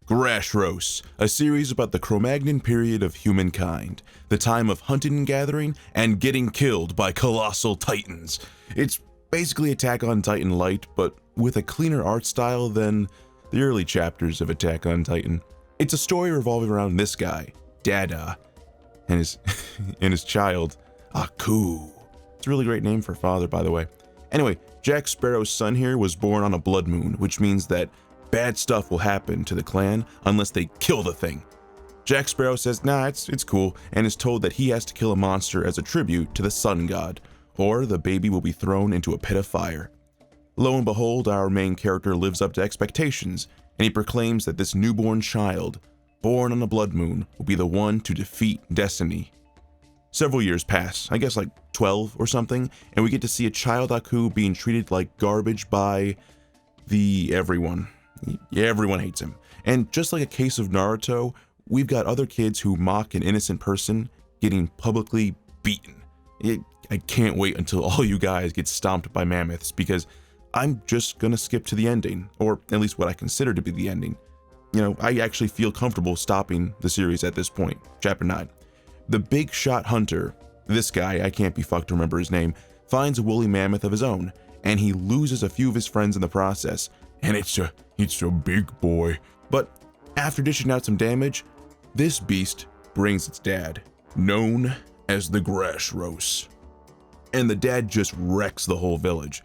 Grashros, a series about the Cro-Magnon period of humankind, the time of hunting and gathering, and getting killed by colossal titans. It's basically Attack on Titan light, but with a cleaner art style than the early chapters of Attack on Titan. It's a story revolving around this guy, Dada, and his child, Aku. It's a really great name for father, by the way. Anyway, Jack Sparrow's son here was born on a blood moon, which means that bad stuff will happen to the clan unless they kill the thing. Jack Sparrow says, nah, it's cool, and is told that he has to kill a monster as a tribute to the sun god, or the baby will be thrown into a pit of fire. Lo and behold, our main character lives up to expectations, and he proclaims that this newborn child, born on a blood moon, will be the one to defeat destiny. Several years pass, I guess like 12 or something, and we get to see a child Aku being treated like garbage by everyone. Yeah, everyone hates him. And just like a case of Naruto, we've got other kids who mock an innocent person getting publicly beaten. I can't wait until all you guys get stomped by mammoths, because I'm just gonna skip to the ending, or at least what I consider to be the ending. You know, I actually feel comfortable stopping the series at this point, chapter 9. The big shot hunter, this guy, I can't be fucked to remember his name, finds a woolly mammoth of his own, and he loses a few of his friends in the process, and it's a big boy. But after dishing out some damage, this beast brings its dad, known as the Grashros. And the dad just wrecks the whole village,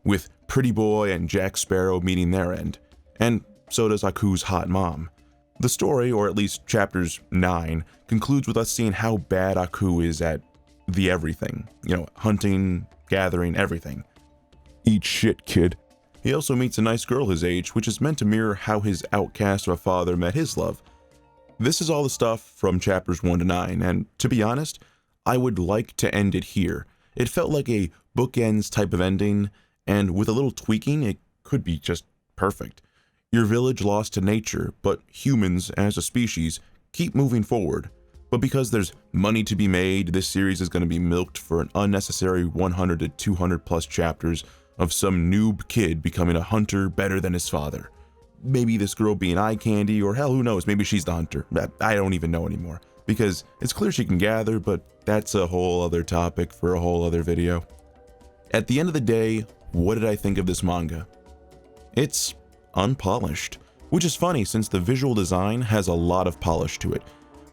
with Pretty Boy and Jack Sparrow meeting their end, and so does Aku's hot mom. The story, or at least chapters 9, concludes with us seeing how bad Aku is at the everything. You know, hunting, gathering, everything. Eat shit, kid. He also meets a nice girl his age, which is meant to mirror how his outcast of a father met his love. This is all the stuff from chapters 1 to 9, and to be honest, I would like to end it here. It felt like a bookends type of ending, and with a little tweaking, it could be just perfect. Your village lost to nature, but humans, as a species, keep moving forward. But because there's money to be made, this series is going to be milked for an unnecessary 100 to 200 plus chapters of some noob kid becoming a hunter better than his father. Maybe this girl being eye candy, or hell, who knows, maybe she's the hunter. I don't even know anymore, because it's clear she can gather, but that's a whole other topic for a whole other video. At the end of the day, what did I think of this manga? It's unpolished, which is funny since the visual design has a lot of polish to it,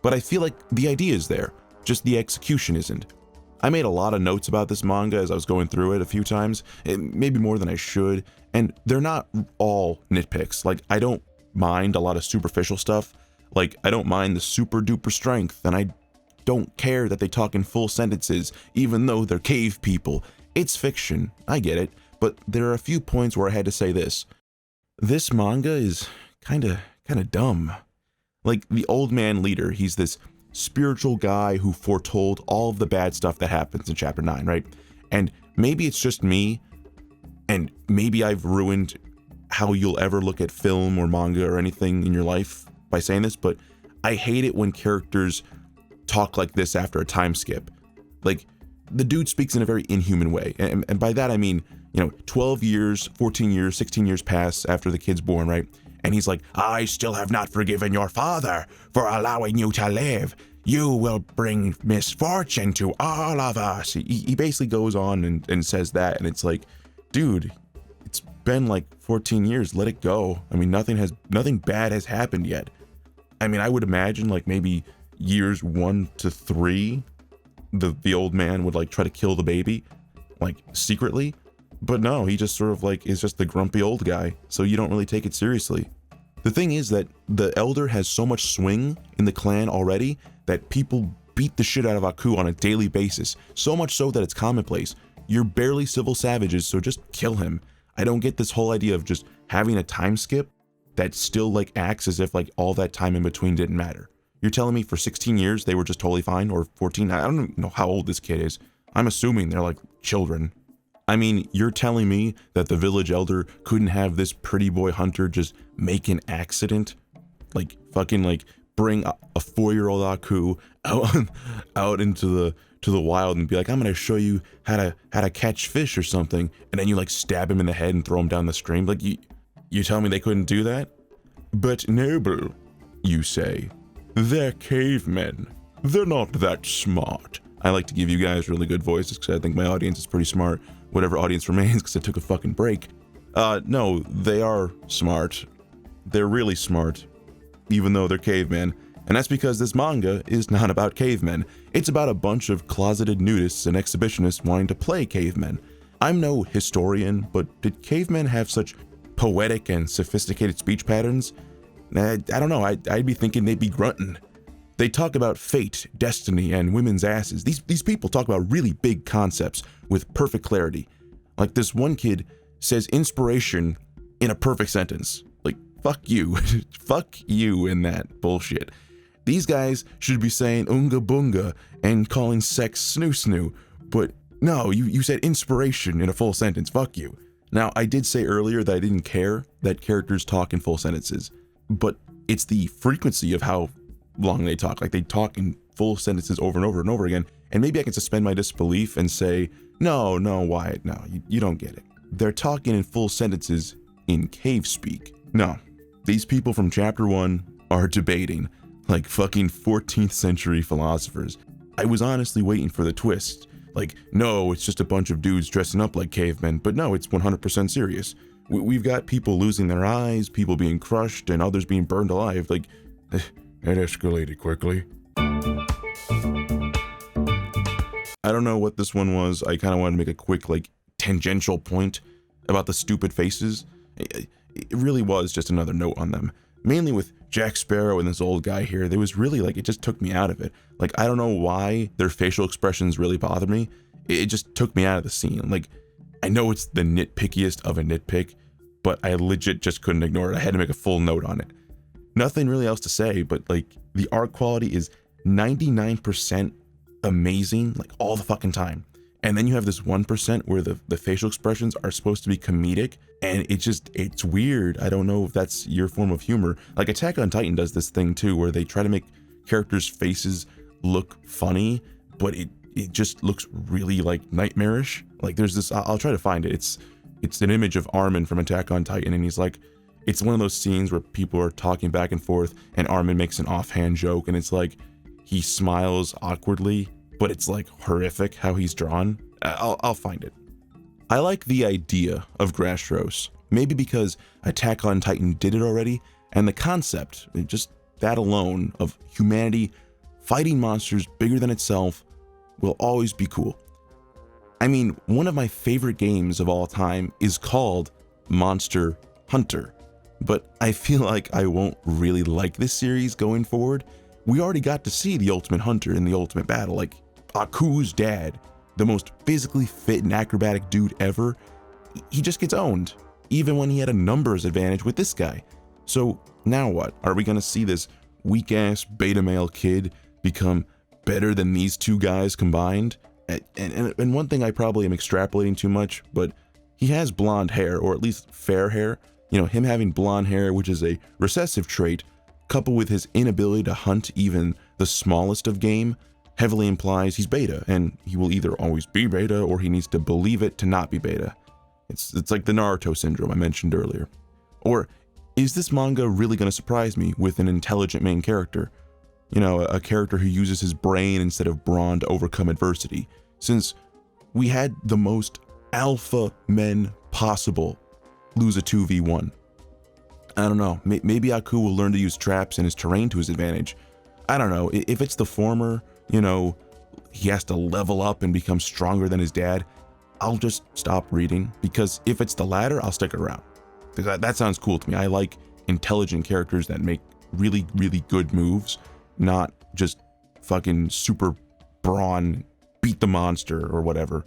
but I feel like the idea is there, just the execution isn't. I made a lot of notes about this manga as I was going through it a few times, maybe more than I should, and they're not all nitpicks. Like, I don't mind a lot of superficial stuff, like I don't mind the super duper strength, and I don't care that they talk in full sentences even though they're cave people. It's fiction, I get it, but there are a few points where I had to say this. This manga is kinda dumb. Like, the old man leader, he's this spiritual guy who foretold all of the bad stuff that happens in chapter 9, right? And maybe it's just me, and maybe I've ruined how you'll ever look at film or manga or anything in your life by saying this, but I hate it when characters talk like this after a time skip. Like, the dude speaks in a very inhuman way, and by that I mean, you know, 12 years, 14 years, 16 years pass after the kid's born, right? And he's like, I still have not forgiven your father for allowing you to live. You will bring misfortune to all of us. He basically goes on and says that, and it's like, dude, it's been like 14 years, let it go. I mean, nothing bad has happened yet. I mean, I would imagine like maybe years 1 to 3, the old man would like try to kill the baby, like secretly. But no, he just sort of like is just the grumpy old guy, so you don't really take it seriously. The thing is that the elder has so much swing in the clan already that people beat the shit out of Aku on a daily basis, so much so that it's commonplace. You're barely civil savages, so just kill him. I don't get this whole idea of just having a time skip that still like acts as if like all that time in between didn't matter. You're telling me for 16 years they were just totally fine, or 14? I don't know how old this kid is. I'm assuming they're like children. I mean, you're telling me that the village elder couldn't have this pretty boy hunter just make an accident? Like, fucking, like, bring a 4-year-old Aku out into the wild and be like, I'm gonna show you how to catch fish or something, and then you, like, stab him in the head and throw him down the stream? Like, you tell me they couldn't do that? But noble, you say. They're cavemen. They're not that smart. I like to give you guys really good voices because I think my audience is pretty smart. Whatever audience remains because I took a fucking break. No, they are smart. They're really smart, even though they're cavemen. And that's because this manga is not about cavemen. It's about a bunch of closeted nudists and exhibitionists wanting to play cavemen. I'm no historian, but did cavemen have such poetic and sophisticated speech patterns? I don't know, I'd be thinking they'd be grunting. They talk about fate, destiny, and women's asses. These people talk about really big concepts with perfect clarity. Like this one kid says inspiration in a perfect sentence. Like, fuck you. Fuck you in that bullshit. These guys should be saying unga bunga and calling sex snoo snoo, but no, you said inspiration in a full sentence. Fuck you. Now, I did say earlier that I didn't care that characters talk in full sentences, but it's the frequency of how long they talk. Like, they talk in full sentences over and over and over again, and maybe I can suspend my disbelief and say, no, Wyatt, no, you don't get it. They're talking in full sentences in cave speak. No, these people from chapter 1 are debating like fucking 14th century philosophers. I was honestly waiting for the twist. Like, no, it's just a bunch of dudes dressing up like cavemen, but no, it's 100% serious. We've got people losing their eyes, people being crushed, and others being burned alive. Like, it escalated quickly. I don't know what this one was. I kind of wanted to make a quick, like, tangential point about the stupid faces. It really was just another note on them. Mainly with Jack Sparrow and this old guy here, there was really, like, it just took me out of it. Like, I don't know why their facial expressions really bother me. It just took me out of the scene. Like, I know it's the nitpickiest of a nitpick, but I legit just couldn't ignore it. I had to make a full note on it. Nothing really else to say, but, like, the art quality is 99% amazing, like, all the fucking time. And then you have this 1% where the facial expressions are supposed to be comedic, and it's weird. I don't know if that's your form of humor. Like, Attack on Titan does this thing too, where they try to make characters' faces look funny, but it just looks really, like, nightmarish. Like, there's this, I'll try to find it. It's an image of Armin from Attack on Titan, and he's like, it's one of those scenes where people are talking back and forth, and Armin makes an offhand joke, and it's like, he smiles awkwardly, but it's like horrific how he's drawn. I'll find it. I like the idea of Grashros, maybe because Attack on Titan did it already, and the concept, just that alone, of humanity fighting monsters bigger than itself will always be cool. I mean, one of my favorite games of all time is called Monster Hunter, but I feel like I won't really like this series going forward. We already got to see the Ultimate Hunter in the Ultimate Battle, like Aku's dad, the most physically fit and acrobatic dude ever. He just gets owned, even when he had a numbers advantage with this guy. So now what? Are we gonna see this weak-ass beta male kid become better than these two guys combined? And one thing I probably am extrapolating too much, but he has blonde hair, or at least fair hair. You know, him having blonde hair, which is a recessive trait, coupled with his inability to hunt even the smallest of game, heavily implies he's beta, and he will either always be beta or he needs to believe it to not be beta. It's like the Naruto syndrome I mentioned earlier. Or is this manga really going to surprise me with an intelligent main character? You know, a character who uses his brain instead of brawn to overcome adversity, since we had the most alpha men possible lose a 2v1. I don't know, maybe Aku will learn to use traps and his terrain to his advantage. I don't know, if it's the former, you know, he has to level up and become stronger than his dad, I'll just stop reading, because if it's the latter, I'll stick around. That sounds cool to me. I like intelligent characters that make really, really good moves, not just fucking super brawn, beat the monster or whatever.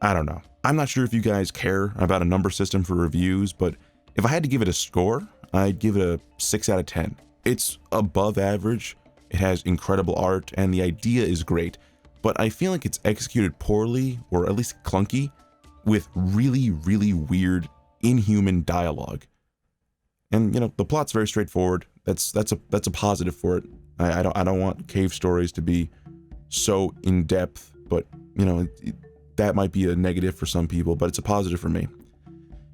I don't know. I'm not sure if you guys care about a number system for reviews, but if I had to give it a score, I'd give it a 6 out of 10. It's above average, it has incredible art, and the idea is great, but I feel like it's executed poorly, or at least clunky, with really, really weird, inhuman dialogue. And, you know, the plot's very straightforward. That's a positive for it. I don't want cave stories to be so in-depth, but, you know, that might be a negative for some people, but it's a positive for me.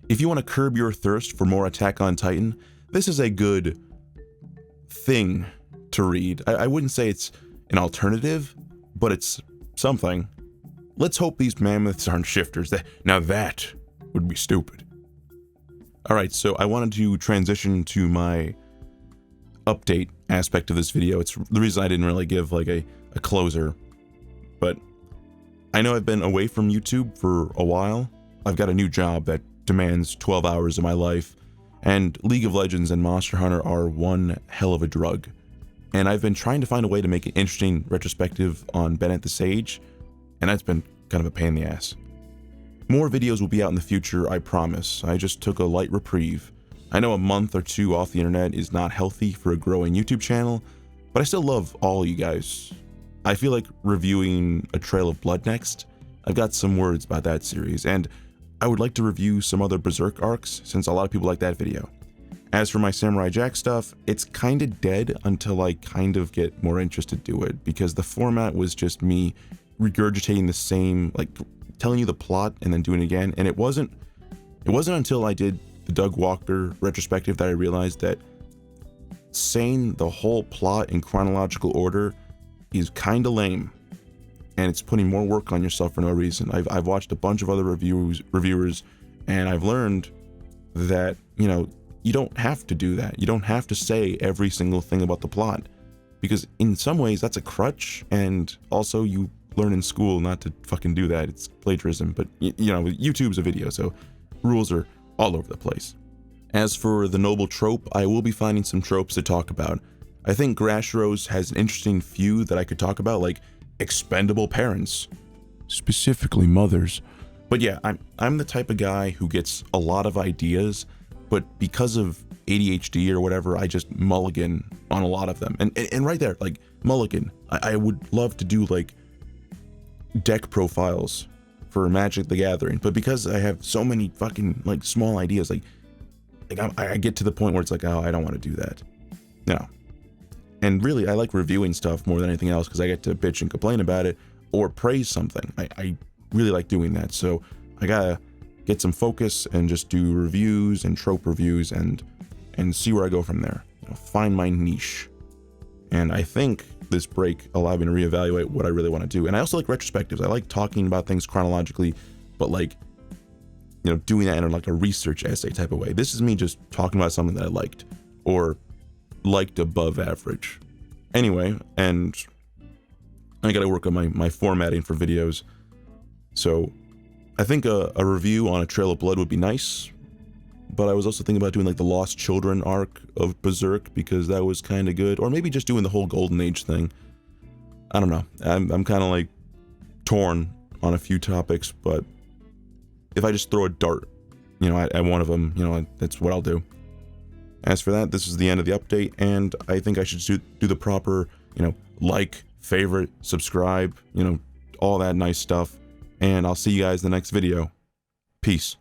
If you want to curb your thirst for more Attack on Titan, this is a good thing to read. I wouldn't say it's an alternative, but it's something. Let's hope these mammoths aren't shifters. Now that would be stupid. Alright, so I wanted to transition to my update aspect of this video. It's the reason I didn't really give like a closer, but I know I've been away from YouTube for a while. I've got a new job that demands 12 hours of my life, and League of Legends and Monster Hunter are one hell of a drug. And I've been trying to find a way to make an interesting retrospective on Bennett the Sage, and that's been kind of a pain in the ass. More videos will be out in the future, I promise. I just took a light reprieve. I know a month or two off the internet is not healthy for a growing YouTube channel, but I still love all you guys. I feel like reviewing A Trail of Blood next. I've got some words about that series, and I would like to review some other Berserk arcs, since a lot of people like that video. As for my Samurai Jack stuff, it's kinda dead until I kind of get more interested to it, because the format was just me regurgitating the same, like telling you the plot and then doing it again, and it wasn't until I did the Doug Walker retrospective that I realized that saying the whole plot in chronological order is kinda lame, and it's putting more work on yourself for no reason. I've watched a bunch of other reviewers, and I've learned that, you know, you don't have to do that. You don't have to say every single thing about the plot, because in some ways that's a crutch, and also you learn in school not to fucking do that. It's plagiarism, but you know, YouTube's a video, so rules are all over the place. As for the noble trope, I will be finding some tropes to talk about. I think Grashros has an interesting few that I could talk about, like expendable parents, specifically mothers. But yeah, I'm the type of guy who gets a lot of ideas, but because of ADHD or whatever, I just mulligan on a lot of them. And right there, like mulligan, I would love to do like deck profiles for Magic the Gathering, but because I have so many fucking like small ideas, like I get to the point where it's like, oh, I don't want to do that. No. And really, I like reviewing stuff more than anything else, because I get to bitch and complain about it or praise something. I really like doing that, so I gotta get some focus and just do reviews and trope reviews and see where I go from there. You know, find my niche. And I think this break allowed me to reevaluate what I really want to do. And I also like retrospectives. I like talking about things chronologically, but like, you know, doing that in like a research essay type of way. This is me just talking about something that I liked, or liked above average. Anyway, and I gotta work on my formatting for videos. So I think a review on A Trail of Blood would be nice, but I was also thinking about doing like the Lost Children arc of Berserk, because that was kind of good, or maybe just doing the whole Golden Age thing. I don't know. I'm kind of like torn on a few topics, but if I just throw a dart, you know, at one of them, you know, that's what I'll do. As for that, this is the end of the update, and I think I should do the proper, you know, like, favorite, subscribe, you know, all that nice stuff, and I'll see you guys in the next video. Peace.